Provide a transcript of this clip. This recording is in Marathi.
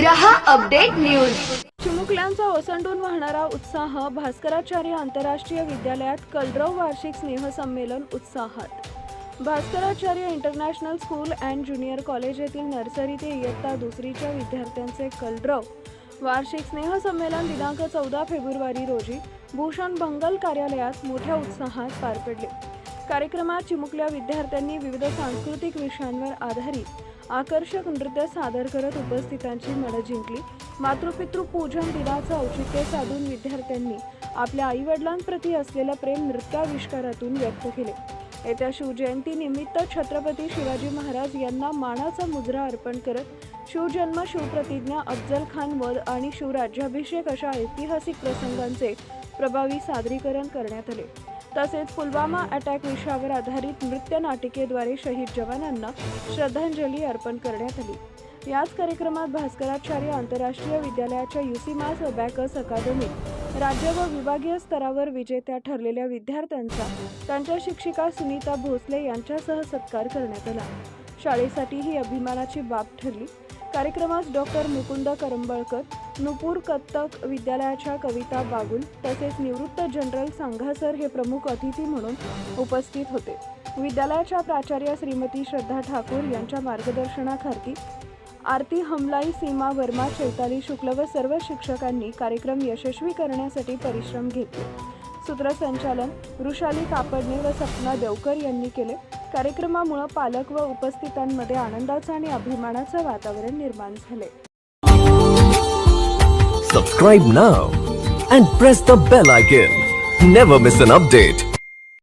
रहा अपडेट न्यूज। चिमुकल्यांचा ओसंडून वाहणारा उत्साह भास्कराचार्य आंतरराष्ट्रीय विद्यालयात कलरव वार्षिक स्नेहसंमेलन उत्साहात। Bhaskaracharya international school and junior college येथील नर्सरी ते इयत्ता दुसरीच्या विद्यार्थ्यांचे कलरव वार्षिक स्नेहसंमेलन दिनांक 14 फेब्रुवारी रोजी भूषण बंगल कार्यालयात मोठ्या उत्साहात पार पडले। कार्यक्रमात चिमुकल्या विद्यार्थ्यांनी विविध सांस्कृतिक विषयांवर आधारित आकर्षक नृत्य सादर करत उपस्थितांची मनं जिंकली। मातृपितृ पूजन दिनाचं औचित्य साधून विद्यार्थ्यांनी आपल्या आईवडिलांप्रती असलेलं प्रेम नृत्याविष्कारातून व्यक्त केले। येत्या शिवजयंती निमित्त छत्रपती शिवाजी महाराज यांना मानाचा मुजरा अर्पण करत शिवजन्म, शिवप्रतिज्ञा, अफजल खान वध आणि शिवराज्याभिषेक अशा ऐतिहासिक प्रसंगांचे प्रभावी सादरीकरण करण्यात आले। तसेच पुलवामा अटॅक विषयावर आधारित नृत्य नाटिकेद्वारे शहीद जवानांना श्रद्धांजली अर्पण करण्यात आली। याच कार्यक्रमात भास्कराचार्य आंतरराष्ट्रीय विद्यालयाच्या युसीमास अबॅकस अकादमीत राज्य व विभागीय स्तरावर विजेत्या ठरलेल्या विद्यार्थ्यांचा त्यांच्या शिक्षिका सुनीता भोसले यांच्यासह सत्कार करण्यात आला। शाळेसाठी ही अभिमानाची बाब ठरली। कार्यक्रमास डॉक्टर मुकुंद करंबळकर, नुपूर कत्तक विद्यालयाच्या कविता बागुल तसेच निवृत्त जनरल सांघासर हे प्रमुख अतिथी म्हणून उपस्थित होते। विद्यालयाच्या प्राचार्य श्रीमती श्रद्धा ठाकूर यांच्या मार्गदर्शनाखाली आरती हमलाई, सीमा वर्मा, चैताली शुक्ल व सर्व शिक्षकांनी कार्यक्रम यशस्वी करण्यासाठी परिश्रम घेतले। सूत्रसंचालन वृषाली कापडणे व सपना देवकर यांनी केले। कार्यक्रमामुळे पालक व उपस्थितांमध्ये आनंदाचं आणि अभिमानाचं वातावरण निर्माण झाले। Subscribe now and press the bell icon. Never miss an update.